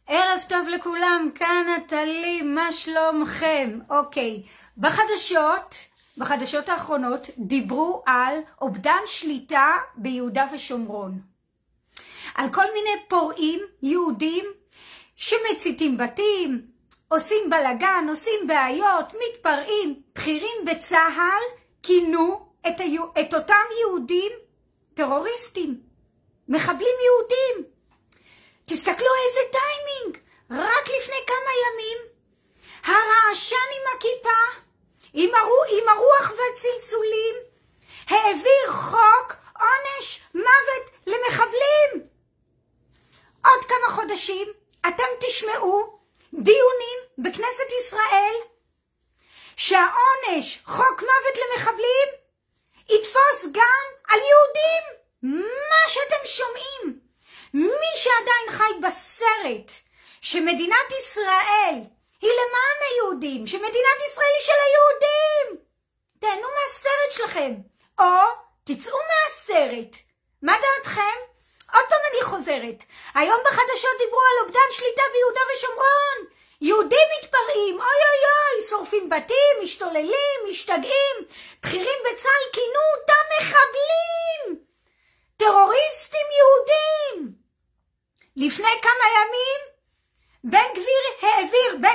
ערב טוב לכולם, כאן נטלי, מה שלומכם? אוקיי, בחדשות האחרונות דיברו על אובדן שליטה ביהודה ושומרון. על כל מיני פורעים יהודים שמציתים בתים, עושים בלגן, עושים בעיות, מתפרעים. בכירים בצה"ל כינו את אותם יהודים טרוריסטים, מחבלים יהודים. תסתכלו איזה טיימינג, רק לפני כמה ימים הרעשן עם הכיפה, עם הרוח והצלצולים, העביר חוק עונש מוות למחבלים. עוד כמה חודשים אתם תשמעו דיונים בכנסת ישראל שהעונש חוק מוות למחבלים יתפוס גם על יהודים. מה שאתם שומעים, מי שעדיין חי בסרט שמדינת ישראל היא למען היהודים, שמדינת ישראל היא של היהודים, תהנו מהסרט שלכם או תצאו מהסרט. מה דעתכם? עוד פעם אני חוזרת, היום בחדשות דיברו על אובדן שליטה ביהודה ושומרון. יהודים מתפרעים, אוי אוי אוי, שורפים בתים, משתוללים, משתגעים. בכירים בצה"ל כינו אותם מחבלים, טרוריסטים יהודים. לפני כמה ימים בן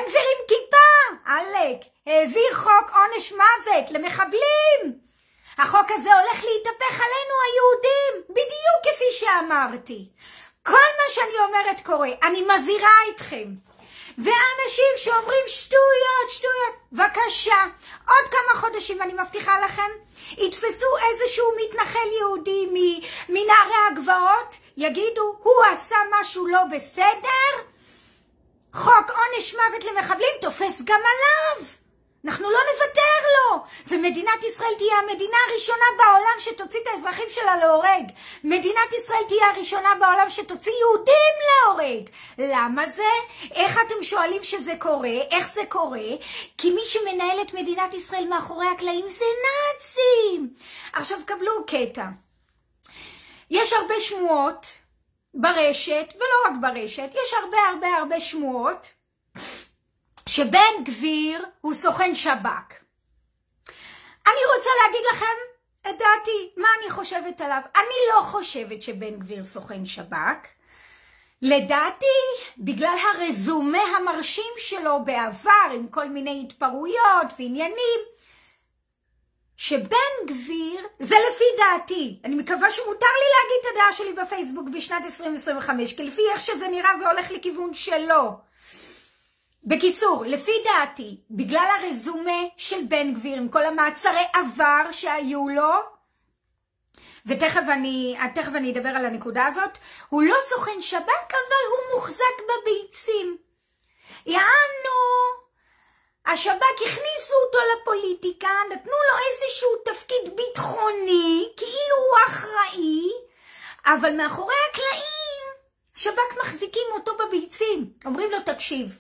גביר עם כיפה, עלק, העביר חוק עונש מוות למחבלים. החוק הזה הולך להתהפך עלינו היהודים, בדיוק כפי שאמרתי. כל מה שאני אומרת קורה, אני מזהירה אתכם. ואנשים שאומרים שטויות, בבקשה, עוד כמה חודשים אני מבטיחה לכם, יתפסו איזשהו מתנחל יהודי מנערי הגבעות, יגידו, הוא עשה משהו לא בסדר, חוק עונש מוות למחבלים תופס גם עליו. אנחנו לא נוותר לו, ומדינת ישראל תהיה המדינה הראשונה בעולם שתוציא את האזרחים שלה להורג. מדינת ישראל תהיה הראשונה בעולם שתוציא יהודים להורג. למה זה? איך אתם שואלים שזה קורה? איך זה קורה? כי מי שמנהל את מדינת ישראל מאחורי הקלעים זה נאצים. עכשיו קבלו קטע. יש הרבה שמועות ברשת, ולא רק ברשת, יש הרבה שמועות שבן גביר הוא סוכן שב"כ. אני רוצה להגיד לכם את דעתי, מה אני חושבת עליו. אני לא חושבת שבן גביר סוכן שב"כ. לדעתי, בגלל הרזומה המרשים שלו בעבר, עם כל מיני התפרעויות ועניינים, שבן גביר, זה לפי דעתי, אני מקווה שמותר לי להגיד את הדעה שלי בפייסבוק בשנת 2025, כי לפי איך שזה נראה זה הולך לכיוון שלו. בקיצור, לפי דעתי, בגלל הרזומה של בן גביר, עם כל המעצרי עבר שהיו לו, ותכף אני אדבר על הנקודה הזאת, הוא לא סוכן שב"כ, אבל הוא מוחזק בביצים. יענו, השב"כ הכניסו אותו לפוליטיקה, נתנו לו איזשהו תפקיד ביטחוני, כאילו הוא אחראי, אבל מאחורי הקלעים, שב"כ מחזיקים אותו בביצים. אומרים לו, תקשיב,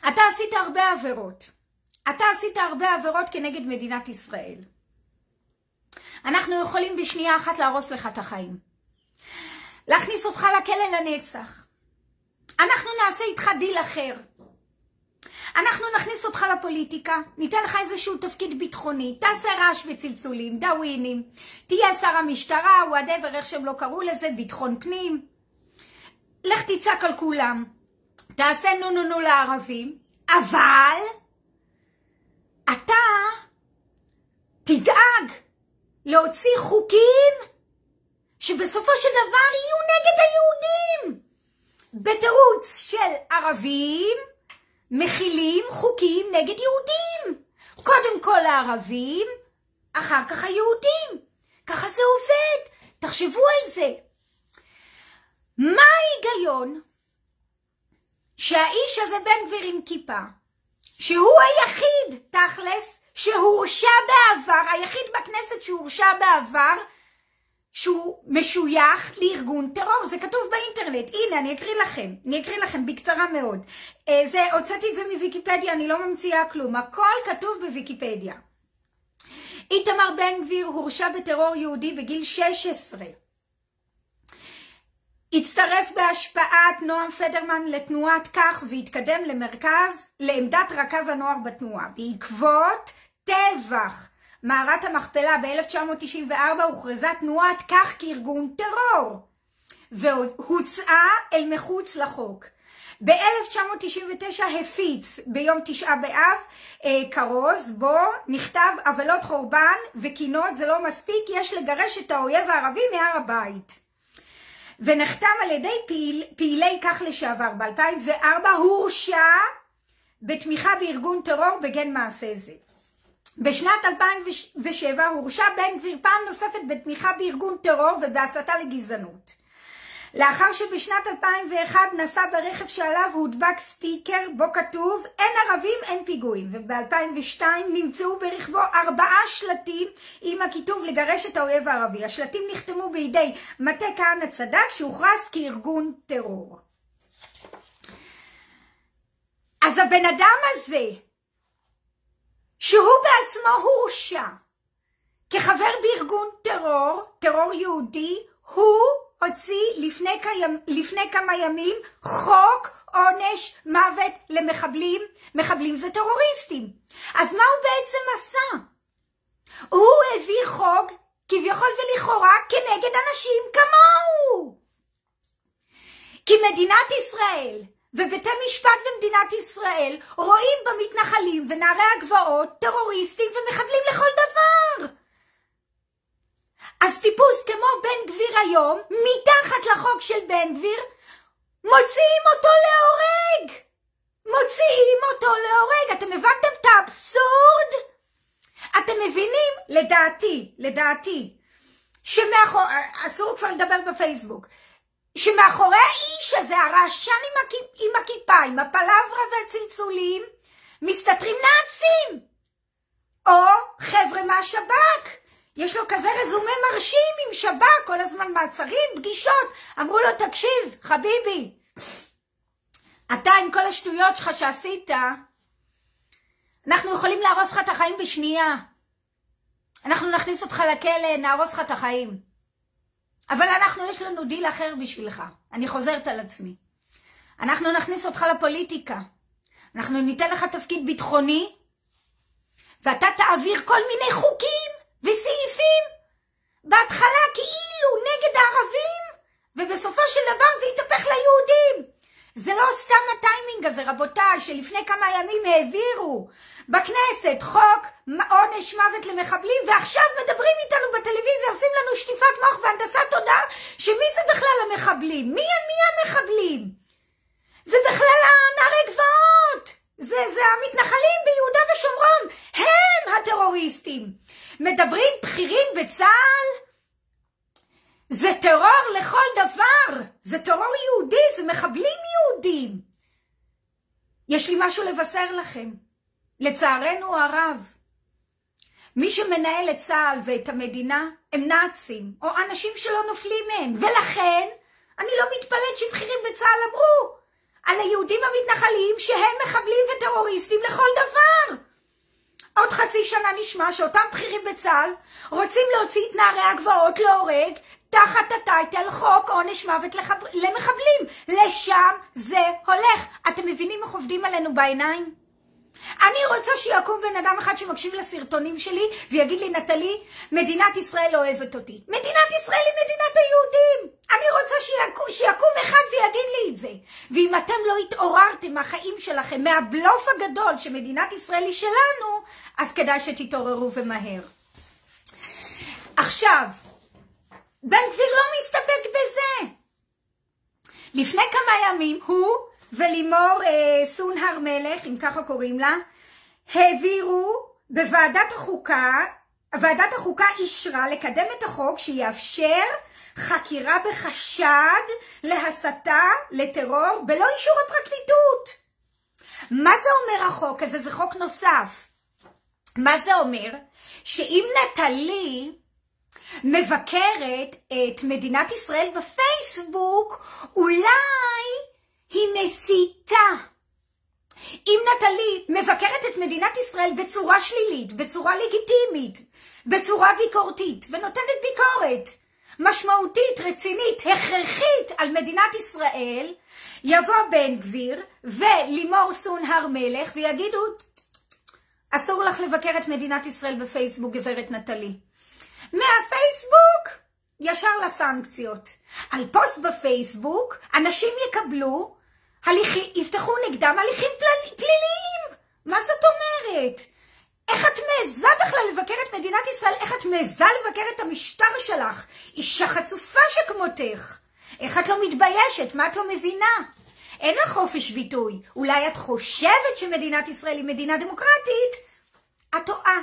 אתה עשית הרבה עבירות כנגד מדינת ישראל. אנחנו יכולים בשנייה אחת להרוס לך את החיים. להכניס אותך לכלא לנצח. אנחנו נעשה איתך דיל אחר. אנחנו נכניס אותך לפוליטיקה, ניתן לך איזשהו תפקיד ביטחוני, תעשה רעש וצלצולים, דאווינים, תהיה שר המשטרה, whatever, איך שהם לא קראו לזה, ביטחון פנים. לך תצעק על כולם. תעשה נו לערבים, אבל אתה תדאג להוציא חוקים שבסופו של דבר יהיו נגד היהודים. בתירוץ של ערבים מכילים חוקים נגד יהודים. קודם כל הערבים, אחר כך היהודים. ככה זה עובד. תחשבו על זה. מה ההיגיון שהאיש הזה בן גביר עם כיפה, שהוא היחיד תכלס שהורשע בעבר, היחיד בכנסת שהורשע בעבר, שהוא משוייך לארגון טרור, זה כתוב באינטרנט. הנה, אני אקריא לכם בקצרה מאוד. הוצאתי את זה מוויקיפדיה, אני לא ממציאה כלום, הכל כתוב בוויקיפדיה. איתמר בן גביר הורשע בטרור יהודי בגיל 16. הצטרף בהשפעת נועם פדרמן לתנועת כך והתקדם לעמדת רכז הנוער בתנועה. בעקבות טבח מערת המכפלה ב-1994 הוכרזה תנועת כך כארגון טרור והוצאה אל מחוץ לחוק. ב-1999 הפיץ ביום 9 באב כרוז בו נכתב עוולות חורבן וקינות זה לא מספיק, יש לגרש את האויב הערבי מהר הבית. ונחתם על ידי פעילי כך לשעבר. ב-2004 הורשע בתמיכה בארגון טרור בגין מעשה זה. בשנת 2007 הורשע בן גביר פעם נוספת בתמיכה בארגון טרור ובהסתה לגזענות. לאחר שבשנת 2001 נסע ברכב שעליו הודבק סטיקר בו כתוב אין ערבים אין פיגועים, וב-2002 נמצאו ברכבו 4 שלטים עם הכיתוב לגרש את האויב הערבי. השלטים נחתמו בידי מטה כהנא צדק שהוכרז כארגון טרור. אז הבן אדם הזה שהוא בעצמו הורשע כחבר בארגון טרור יהודי, הוא הוציא לפני כמה ימים חוק עונש מוות למחבלים. מחבלים זה טרוריסטים. אז מה הוא בעצם עשה? הוא הביא חוק כביכול ולכאורה כנגד אנשים כמוהו. כי מדינת ישראל ובתי משפט במדינת ישראל רואים במתנחלים ונערי הגבעות טרוריסטים ומחבלים לכל דבר. אז טיפוס כמו בן גביר היום, מתחת לחוק של בן גביר, מוציאים אותו להורג. מוציאים אותו להורג. אתם הבנתם את האבסורד? אתם מבינים? לדעתי, אסור כבר לדבר בפייסבוק, שמאחורי האיש הזה, הרעשן עם הכיפה, עם הפלברה והצלצולים, מסתתרים נאצים. או חבר'ה מהשב"כ. יש לו כזה רזומה מרשים עם שב"כ, כל הזמן מעצרים, פגישות. אמרו לו, תקשיב, חביבי, אתה עם כל השטויות שלך שעשית, אנחנו יכולים להרוס לך את החיים בשנייה. אנחנו נכניס אותך לכלא, נהרוס לך את החיים. אבל יש לנו דיל אחר בשבילך. אני חוזרת על עצמי. אנחנו נכניס אותך לפוליטיקה. אנחנו ניתן לך תפקיד ביטחוני, ואתה תעביר כל מיני חוקים וסעיפים, בהתחלה כאילו נגד הערבים, ובסופו של דבר זה יתהפך ליהודים. זה לא סתם הטיימינג הזה, רבותיי, שלפני כמה ימים העבירו בכנסת חוק עונש מוות למחבלים, ועכשיו מדברים איתנו בטלוויזיה, עושים לנו שטיפת מוח והנדסת תודעה, שמי זה בכלל המחבלים? מי המחבלים? זה בכלל הנערי גבעות. זה המתנחלים ביהודה ושומרון, הם הטרוריסטים. מדברים בכירים בצה"ל, זה טרור לכל דבר, זה טרור יהודי, זה מחבלים יהודים. יש לי משהו לבשר לכם, לצערנו הרב, מי שמנהל את צה"ל ואת המדינה הם נאצים, או אנשים שלא נופלים מהם, ולכן אני לא מתפלאת שבכירים בצה"ל אמרו, על היהודים המתנחלים שהם מחבלים וטרוריסטים לכל דבר. עוד חצי שנה נשמע שאותם בכירים בצה"ל רוצים להוציא את נערי הגבעות להורג תחת הטייטל חוק עונש מוות למחבלים. לשם זה הולך. אתם מבינים איך עובדים עלינו בעיניים? אני רוצה שיקום בן אדם אחד שמקשיב לסרטונים שלי ויגיד לי, נטלי, מדינת ישראל אוהבת אותי. מדינת ישראל היא מדינת היהודים. אני רוצה שיקום אחד ויגיד לי את זה. ואם אתם לא התעוררתם מהחיים שלכם, מהבלוף הגדול שמדינת ישראל היא שלנו, אז כדאי שתתעוררו ומהר. עכשיו, בן גביר לא מסתפק בזה. לפני כמה ימים הוא ולימור סון הר מלך, אם ככה קוראים לה, העבירו בוועדת החוקה, ועדת החוקה אישרה לקדם את החוק שיאפשר חקירה בחשד להסתה לטרור בלא אישור הפרקליטות. מה זה אומר החוק הזה? זה חוק נוסף. מה זה אומר? שאם נטלי מבקרת את מדינת ישראל בפייסבוק, אולי היא מסיתה. אם נטלי מבקרת את מדינת ישראל בצורה שלילית, בצורה לגיטימית, בצורה ביקורתית, ונותנת ביקורת, משמעותית, רצינית, הכרחית על מדינת ישראל, יבוא בן גביר ולימור סון הר מלך ויגידו, אסור לך לבקר את מדינת ישראל בפייסבוק, גברת נטלי. מהפייסבוק ישר לסנקציות. על פוסט בפייסבוק אנשים יקבלו, יפתחו נגדם הליכים פליליים. מה זאת אומרת? איך את מעזה בכלל לבקר את מדינת ישראל? איך את מעזה לבקר את המשטר שלך? אישה חצופה שכמותך. איך את לא מתביישת? מה את לא מבינה? אין לך חופש ביטוי. אולי את חושבת שמדינת ישראל היא מדינה דמוקרטית? את טועה.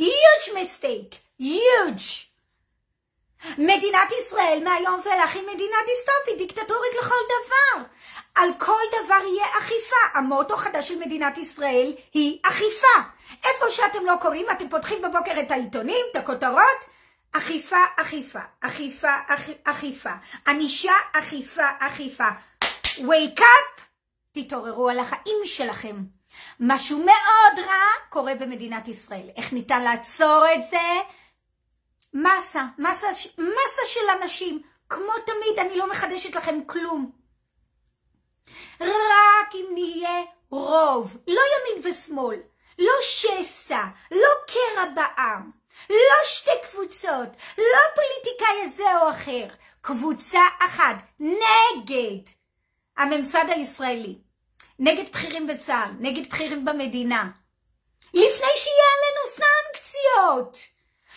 huge mistake. huge. מדינת ישראל מהיום ואילך היא מדינה דיסטופית, דיקטטורית לכל דבר. על כל דבר יהיה אכיפה. המוטו החדש של מדינת ישראל היא אכיפה. איפה שאתם לא קוראים, אתם פותחים בבוקר את העיתונים, את הכותרות, אכיפה, אכיפה, אכיפה, אכיפה, ענישה, אכיפה, אכיפה. wake up, תתעוררו על החיים שלכם. משהו מאוד רע קורה במדינת ישראל. איך ניתן לעצור את זה? מסה של אנשים. כמו תמיד, אני לא מחדשת לכם כלום. רק אם נהיה רוב, לא ימין ושמאל, לא שסע, לא קרע בעם, לא שתי קבוצות, לא פוליטיקאי זה או אחר, קבוצה אחת נגד הממסד הישראלי, נגד בכירים בצה"ל, נגד בכירים במדינה, לפני שיהיה עלינו סנקציות.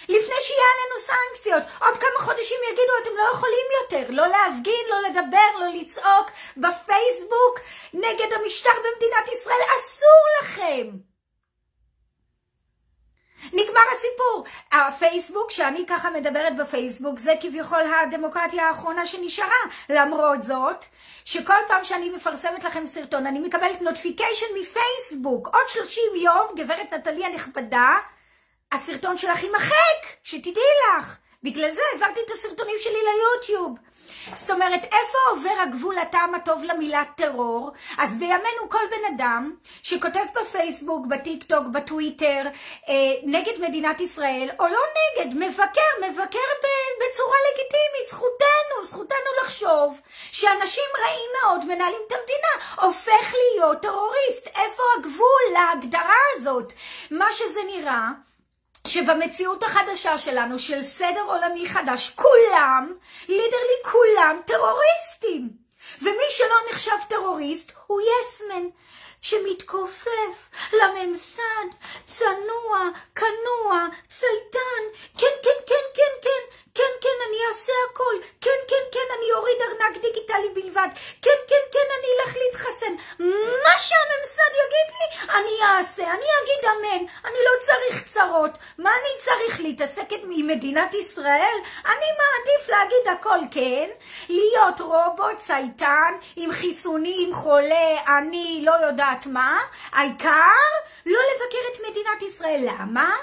לפני שיהיה עלינו סנקציות, עוד כמה חודשים יגידו, אתם לא יכולים יותר, לא להפגין, לא לדבר, לא לצעוק בפייסבוק נגד המשטר במדינת ישראל, אסור לכם. נגמר הסיפור. הפייסבוק, שאני ככה מדברת בפייסבוק, זה כביכול הדמוקרטיה האחרונה שנשארה. למרות זאת, שכל פעם שאני מפרסמת לכם סרטון, אני מקבלת נוטיפיקיישן מפייסבוק. עוד 30 יום, גברת נטלי הנכבדה, הסרטון שלך יימחק, שתדעי לך. בגלל זה העברתי את הסרטונים שלי ליוטיוב. זאת אומרת, איפה עובר הגבול הטעם הטוב למילה טרור? אז בימינו כל בן אדם שכותב בפייסבוק, בטיק טוק, בטוויטר, נגד מדינת ישראל, או לא נגד, מבקר בצורה לגיטימית, זכותנו לחשוב שאנשים רעים מאוד מנהלים את המדינה, הופך להיות טרוריסט. איפה הגבול להגדרה הזאת? מה שזה נראה, שבמציאות החדשה שלנו, של סדר עולמי חדש, כולם, לידרלי כולם, טרוריסטים. ומי שלא נחשב טרוריסט, הוא יסמן, שמתכופף לממסד, צנוע, כנוע, צייתן, כן, אני אעשה הכל, כן, אני אוריד ארנק דיגיטלי בלבד, כן, אני אלך להתחסן. מה שהממסד יגיד לי, אני אעשה, אני אגיד אמן, אני לא צריך צרות. מה אני צריך להתעסק עם מדינת ישראל? אני מעדיף להגיד הכל כן, להיות רובוט, צייתן, עם חיסונים, חולה, אני לא יודעת מה, העיקר לא לבקר את מדינת ישראל. למה?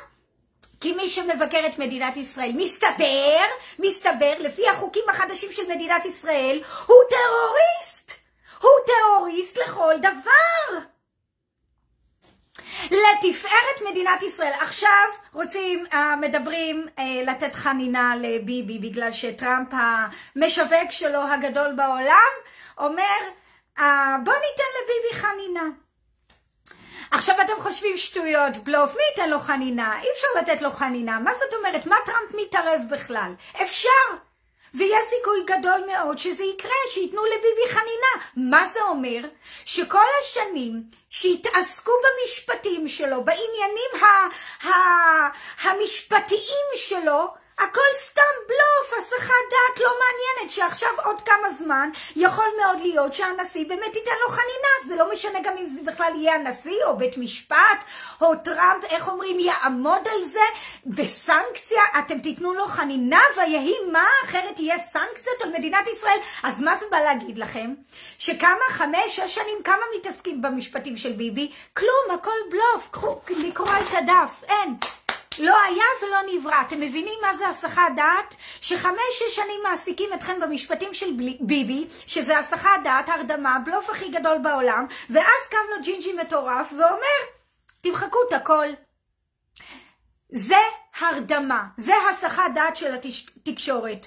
כי מי שמבקר את מדינת ישראל, מסתבר, לפי החוקים החדשים של מדינת ישראל, הוא טרוריסט. הוא טרוריסט לכל דבר. לתפארת מדינת ישראל. עכשיו מדברים לתת חנינה לביבי, בגלל שטראמפ המשווק שלו הגדול בעולם, אומר, בוא ניתן לביבי חנינה. עכשיו אתם חושבים שטויות, בלוף, מי ייתן לו חנינה? אי אפשר לתת לו חנינה. מה זאת אומרת? מה טראמפ מתערב בכלל? אפשר. ויש סיכוי גדול מאוד שזה יקרה, שיתנו לביבי חנינה. מה זה אומר? שכל השנים שהתעסקו במשפטים שלו, בעניינים המשפטיים שלו, הכל סתם בלוף, הסחת דעת לא מעניינת, שעכשיו עוד כמה זמן יכול מאוד להיות שהנשיא באמת ייתן לו חנינה. זה לא משנה גם אם זה בכלל יהיה הנשיא או בית משפט או טראמפ, איך אומרים, יעמוד על זה בסנקציה. אתם תיתנו לו חנינה ויהי מה, אחרת יהיה סנקציות על מדינת ישראל. אז מה זה בא להגיד לכם? שכמה, 5-6 שנים, כמה מתעסקים במשפטים של ביבי? כלום, הכל בלוף. קחו לקרוא את הדף, אין. לא היה ולא נברא. אתם מבינים מה זה הסחת דעת? ש5-6 שנים מעסיקים אתכם במשפטים של ביבי, שזה הסחת דעת, הרדמה, בלוף הכי גדול בעולם, ואז קם לו ג'ינג'י מטורף ואומר, תמחקו את הכל. זה הרדמה, זה הסחת דעת של התקשורת.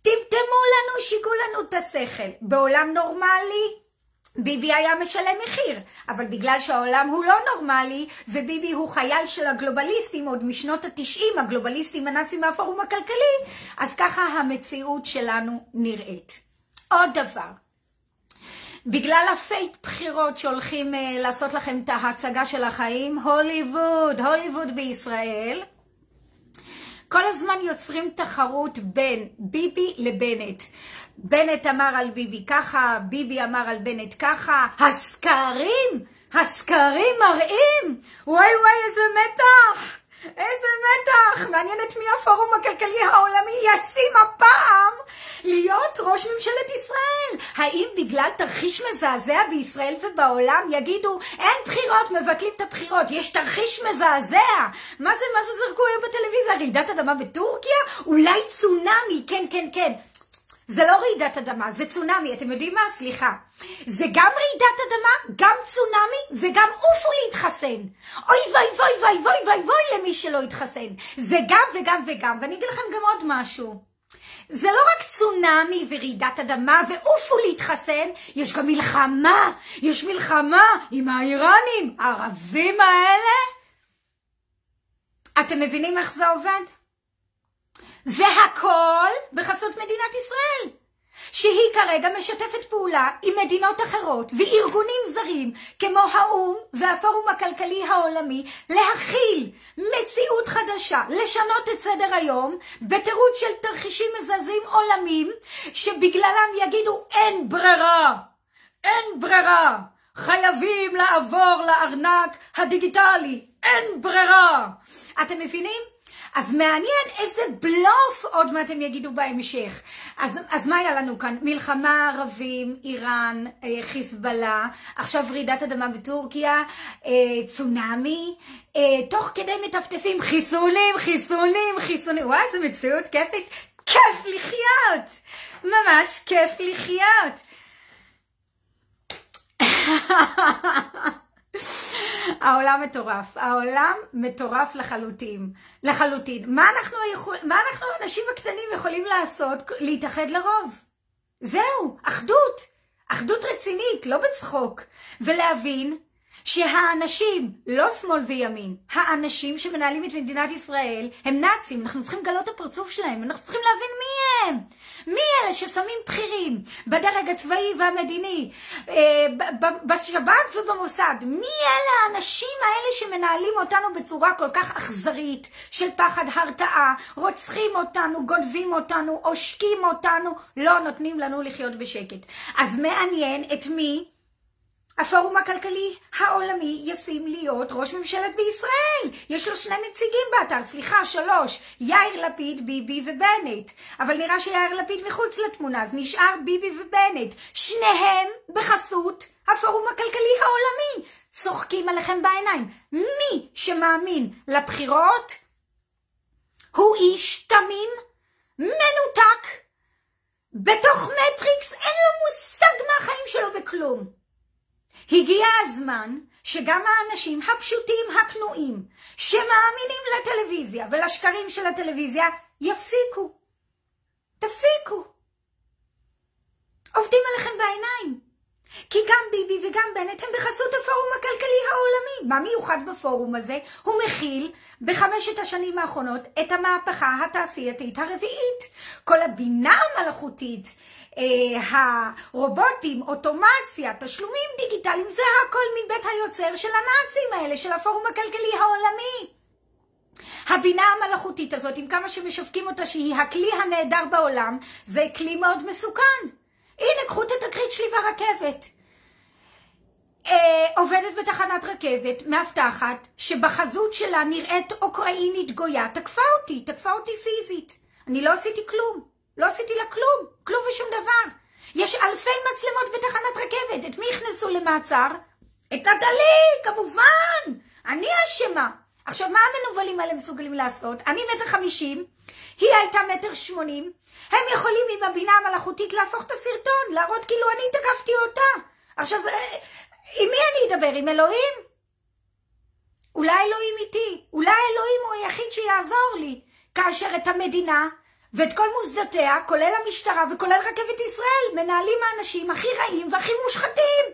טמטמו לנו, שיגעו לנו את השכל. בעולם נורמלי, ביבי היה משלם מחיר, אבל בגלל שהעולם הוא לא נורמלי, וביבי הוא חייל של הגלובליסטים עוד משנות ה-90, הגלובליסטים הנאצים מהפורום הכלכלי, אז ככה המציאות שלנו נראית. עוד דבר, בגלל הפייט בחירות שהולכים לעשות לכם את ההצגה של החיים, הוליווד בישראל, כל הזמן יוצרים תחרות בין ביבי לבנט. בנט אמר על ביבי ככה, ביבי אמר על בנט ככה, הסקרים מראים, וואי איזה מתח, איזה מתח, מעניינת מי הפורום הכלכלי העולמי ישים הפעם להיות ראש ממשלת ישראל. האם בגלל תרחיש מזעזע בישראל ובעולם יגידו אין בחירות, מבטלים את הבחירות, יש תרחיש מזעזע? מה זה זרקו היום בטלוויזיה? רעידת אדמה בטורקיה? אולי צונאמי? כן. זה לא רעידת אדמה, זה צונאמי. אתם יודעים מה? סליחה. זה גם רעידת אדמה, גם צונאמי וגם עופו להתחסן. אוי ווי למי שלא יתחסן. זה גם וגם. ואני אגיד לכם גם עוד משהו. זה לא רק צונאמי ורעידת אדמה ועופו להתחסן, יש גם מלחמה. יש מלחמה עם האיראנים, הערבים האלה. אתם מבינים איך זה עובד? והכל בחסות מדינת ישראל, שהיא כרגע משתפת פעולה עם מדינות אחרות וארגונים זרים כמו האו"ם והפורום הכלכלי העולמי להכיל מציאות חדשה, לשנות את סדר היום בתירוץ של תרחישים מזעזעים עולמיים שבגללם יגידו אין ברירה, חייבים לעבור לארנק הדיגיטלי, אין ברירה. אתם מבינים? אז מעניין איזה בלוף עוד מה אתם יגידו בהמשך. אז מה היה לנו כאן? מלחמה, ערבים, איראן, חיזבאללה, עכשיו רעידת אדמה בטורקיה, צונאמי, תוך כדי מטפטפים חיסונים. וואי, זו מציאות כיפית. כיף לחיות. ממש כיף לחיות. העולם מטורף לחלוטין. מה אנחנו האנשים הקטנים יכולים לעשות? להתאחד לרוב. זהו, אחדות רצינית, לא בצחוק. ולהבין שהאנשים, לא שמאל וימין, האנשים שמנהלים את מדינת ישראל הם נאצים. אנחנו צריכים לגלות את הפרצוף שלהם, אנחנו צריכים להבין מי הם. מי אלה ששמים בכירים בדרג הצבאי והמדיני, בשב"כ ובמוסד? מי אלה האנשים האלה שמנהלים אותנו בצורה כל כך אכזרית של פחד, הרתעה, רוצחים אותנו, גונבים אותנו, עושקים אותנו, לא נותנים לנו לחיות בשקט. אז מעניין את מי הפורום הכלכלי העולמי ישים להיות ראש ממשלת בישראל. יש לו 2 נציגים באתר, 3, יאיר לפיד, ביבי ובנט. אבל נראה שיאיר לפיד מחוץ לתמונה, אז נשאר ביבי ובנט. שניהם בחסות הפורום הכלכלי העולמי. צוחקים עליכם בעיניים. מי שמאמין לבחירות הוא איש תמים, מנותק, בתוך מטריקס, אין לו מושג מהחיים שלו בכלום. הגיע הזמן שגם האנשים הפשוטים, הכנועים, שמאמינים לטלוויזיה ולשקרים של הטלוויזיה, יפסיקו. תפסיקו. עובדים עליכם בעיניים. כי גם ביבי וגם בנט הם בחסות הפורום הכלכלי העולמי. מה מיוחד בפורום הזה? הוא מכיל ב5 השנים האחרונות את המהפכה התעשייתית הרביעית. כל הבינה המלאכותית, הרובוטים, אוטומציה, תשלומים דיגיטליים, זה הכל מבית היוצר של הנאצים האלה, של הפורום הכלכלי העולמי. הבינה המלאכותית הזאת, עם כמה שמשווקים אותה שהיא הכלי הנהדר בעולם, זה כלי מאוד מסוכן. הנה, קחו את התקרית שלי ברכבת. עובדת בתחנת רכבת, מאבטחת, שבחזות שלה נראית אוקראינית גויה, תקפה אותי פיזית. אני לא עשיתי כלום. לא עשיתי לה כלום ושום דבר. יש אלפי מצלמות בתחנת רכבת. את מי הכנסו למעצר? את נטלי, כמובן. אני אשמה. עכשיו, מה המנובלים האלה מסוגלים לעשות? אני 1.50 מטר, היא הייתה 1.80 מטר. הם יכולים עם הבינה המלאכותית להפוך את הסרטון, להראות כאילו אני תקפתי אותה. עכשיו, עם מי אני אדבר? עם אלוהים? אולי אלוהים איתי, אולי אלוהים הוא היחיד שיעזור לי, כאשר את המדינה ואת כל מוסדותיה, כולל המשטרה וכולל רכבת ישראל, מנהלים האנשים הכי רעים והכי מושחתים.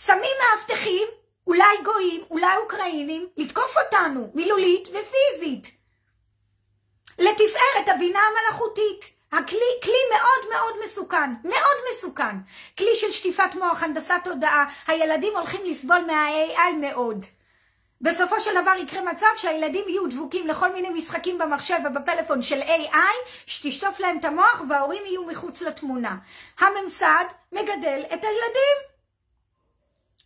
שמים מאבטחים, אולי גויים, אולי אוקראינים, לתקוף אותנו, מילולית ופיזית. לתפארת הבינה המלאכותית. כלי מאוד מאוד מסוכן, מאוד מסוכן. כלי של שטיפת מוח, הנדסת תודעה. הילדים הולכים לסבול מה-AI מאוד. בסופו של דבר יקרה מצב שהילדים יהיו דבוקים לכל מיני משחקים במחשב ובפלאפון של AI, שתשטוף להם את המוח וההורים יהיו מחוץ לתמונה. הממסד מגדל את הילדים.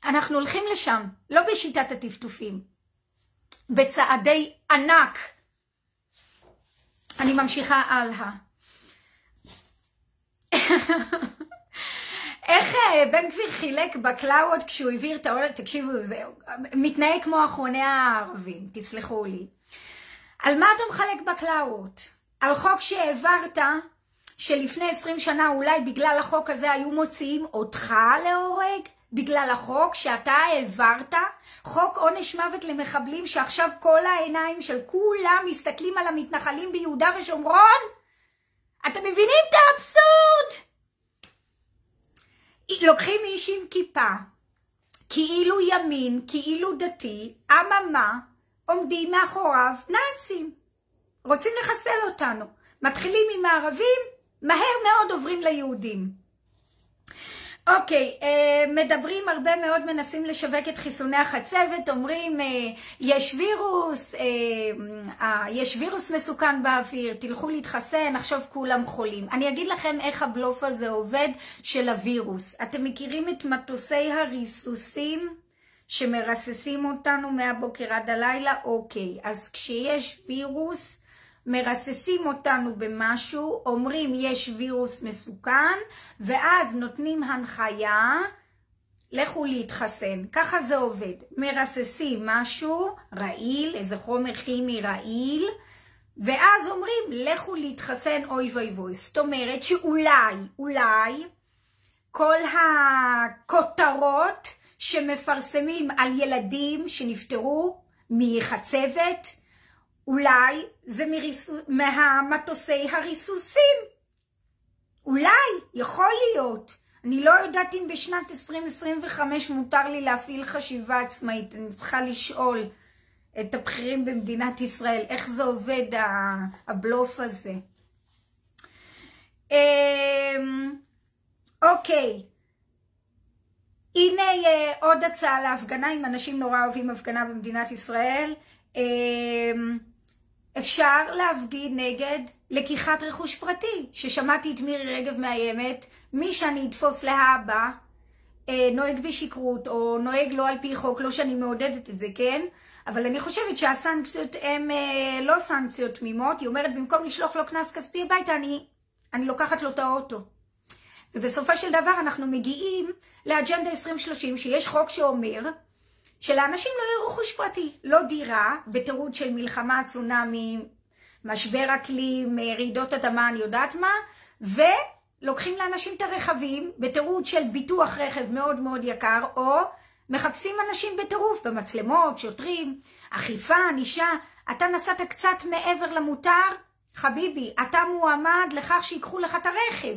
אנחנו הולכים לשם, לא בשיטת הטפטופים, בצעדי ענק. אני ממשיכה הלאה. איך בן גביר חילק בקלאוד כשהוא העביר את העולת? תקשיבו, זה מתנהג כמו אחרוני הערבים, תסלחו לי. על מה אתה מחלק בקלאוד? על חוק שהעברת, שלפני 20 שנה אולי בגלל החוק הזה היו מוציאים אותך להורג? בגלל החוק שאתה העברת, חוק עונש מוות למחבלים, שעכשיו כל העיניים של כולם מסתכלים על המתנחלים ביהודה ושומרון? אתם מבינים את האבסורד? לוקחים איש עם כיפה, כאילו ימין, כאילו דתי, אממה, עומדים מאחוריו נאצים. רוצים לחסל אותנו. מתחילים עם הערבים, מהר מאוד עוברים ליהודים. אוקיי, מדברים הרבה מאוד, מנסים לשווק את חיסוני החצבת, אומרים יש וירוס מסוכן באוויר, תלכו להתחסן, עכשיו כולם חולים. אני אגיד לכם איך הבלוף הזה עובד של הווירוס. אתם מכירים את מטוסי הריסוסים שמרססים אותנו מהבוקר עד הלילה? אוקיי, אז כשיש וירוס, מרססים אותנו במשהו, אומרים יש וירוס מסוכן, ואז נותנים הנחיה, לכו להתחסן. ככה זה עובד. מרססים משהו רעיל, איזה חומר כימי רעיל, ואז אומרים לכו להתחסן, אוי ואי ואי. זאת אומרת שאולי כל הכותרות שמפרסמים על ילדים שנפטרו מחצבת, אולי זה מהמטוסי הריסוסים. אולי, יכול להיות. אני לא יודעת אם בשנת 2025 מותר לי להפעיל חשיבה עצמאית. אני צריכה לשאול את הבכירים במדינת ישראל, איך זה עובד הבלוף הזה. אוקיי. הנה עוד הצעה להפגנה, אם אנשים נורא אוהבים הפגנה במדינת ישראל. אפשר להפגין נגד לקיחת רכוש פרטי, ששמעתי את מירי רגב מאיימת, מי שאני אתפוס להבא נוהג בשכרות או נוהג לא על פי חוק, לא שאני מעודדת את זה, כן? אבל אני חושבת שהסנקציות הן לא סנקציות תמימות. היא אומרת, במקום לשלוח לו קנס כספי הביתה, אני לוקחת לו את האוטו. ובסופו של דבר אנחנו מגיעים לאג'נדה 2030, שיש חוק שאומר שלאנשים לא יהיה רכוש פרטי, לא דירה, בתירוץ של מלחמה, צונאמי, משבר אקלים, רעידות אדמה, אני יודעת מה, ולוקחים לאנשים את הרכבים, בתירוץ של ביטוח רכב מאוד מאוד יקר, או מחפשים אנשים בטירוף, במצלמות, שוטרים, אכיפה, ענישה. אתה נסעת קצת מעבר למותר, חביבי, אתה מועמד לכך שיקחו לך את הרכב.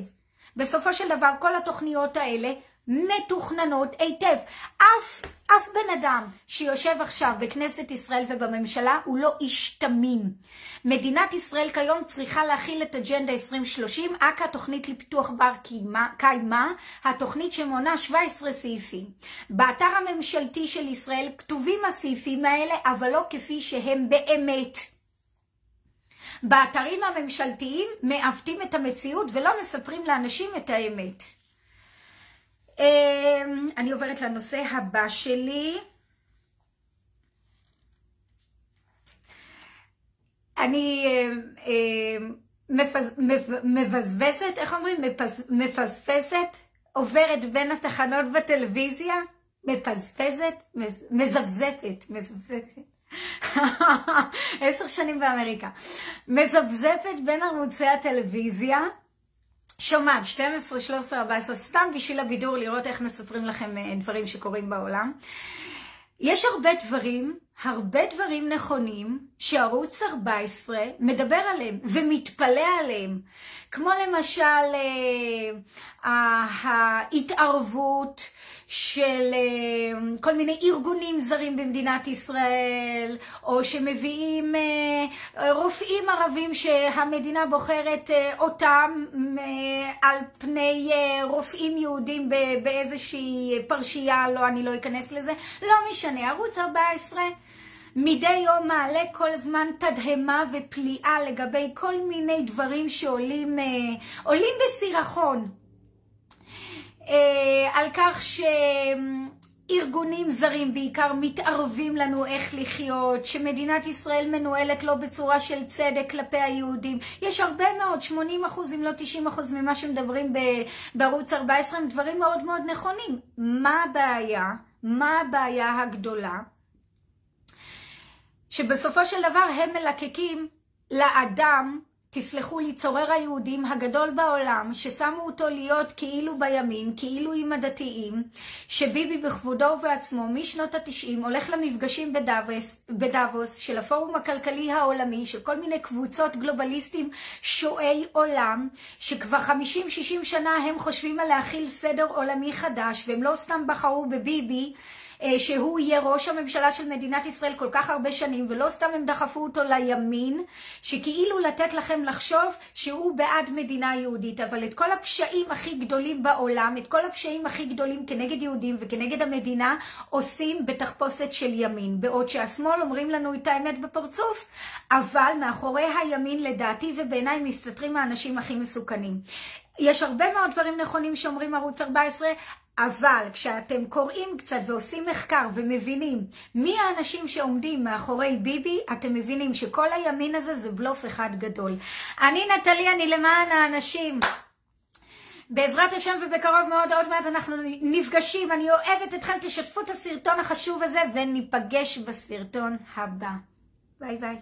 בסופו של דבר כל התוכניות האלה מתוכננות היטב. אף בן אדם שיושב עכשיו בכנסת ישראל ובממשלה הוא לא איש תמים. מדינת ישראל כיום צריכה להכיל את אג'נדה 2030, אקה תוכנית לפיתוח בר קיימא, התוכנית שמונה 17 סעיפים. באתר הממשלתי של ישראל כתובים הסעיפים האלה, אבל לא כפי שהם באמת. באתרים הממשלתיים מעוותים את המציאות ולא מספרים לאנשים את האמת. אני עוברת לנושא הבא שלי. אני מבזבזת, איך אומרים? מפספסת, עוברת בין התחנות בטלוויזיה, מזבזפת. 10 שנים באמריקה. מזבזפת בין ערוצי הטלוויזיה, שומעת 12, 13, 14, סתם בשביל הבידור, לראות איך מספרים לכם דברים שקורים בעולם. יש הרבה דברים נכונים שערוץ 14 מדבר עליהם ומתפלא עליהם, כמו למשל ההתערבות של כל מיני ארגונים זרים במדינת ישראל, או שמביאים רופאים ערבים שהמדינה בוחרת אותם על פני רופאים יהודים באיזושהי פרשייה, לא, אני לא אכנס לזה, לא משנה. ערוץ 14 מדי יום מעלה כל הזמן תדהמה ופליאה לגבי כל מיני דברים שעולים בסירחון. על כך שארגונים זרים בעיקר מתערבים לנו איך לחיות, שמדינת ישראל מנוהלת לא בצורה של צדק כלפי היהודים. יש הרבה מאוד, 80% אם לא 90% ממה שמדברים בערוץ 14 הם דברים מאוד מאוד נכונים. מה הבעיה? מה הבעיה הגדולה? שבסופו של דבר הם מלקקים לאדם, תסלחו לי, צורר היהודים הגדול בעולם, ששמו אותו להיות כאילו בימין, כאילו עם הדתיים, שביבי בכבודו ובעצמו משנות ה-90 הולך למפגשים בדאבוס של הפורום הכלכלי העולמי, של כל מיני קבוצות גלובליסטים שועי עולם, שכבר 50-60 שנה הם חושבים על להכיל סדר עולמי חדש, והם לא סתם בחרו בביבי, שהוא יהיה ראש הממשלה של מדינת ישראל כל כך הרבה שנים, ולא סתם הם דחפו אותו לימין, שכאילו לתת לכם לחשוב שהוא בעד מדינה יהודית, אבל את כל הפשעים הכי גדולים בעולם, את כל הפשעים הכי גדולים כנגד יהודים וכנגד המדינה, עושים בתחפושת של ימין, בעוד שהשמאל אומרים לנו את האמת בפרצוף, אבל מאחורי הימין לדעתי ובעיניי מסתתרים האנשים הכי מסוכנים. יש הרבה מאוד דברים נכונים שאומרים ערוץ 14, אבל כשאתם קוראים קצת ועושים מחקר ומבינים מי האנשים שעומדים מאחורי ביבי, אתם מבינים שכל הימין הזה זה בלוף אחד גדול. אני נטלי, אני למען האנשים. בעזרת השם ובקרוב מאוד, עוד מעט אנחנו נפגשים. אני אוהבת אתכם, תשתפו את הסרטון החשוב הזה וניפגש בסרטון הבא. ביי ביי.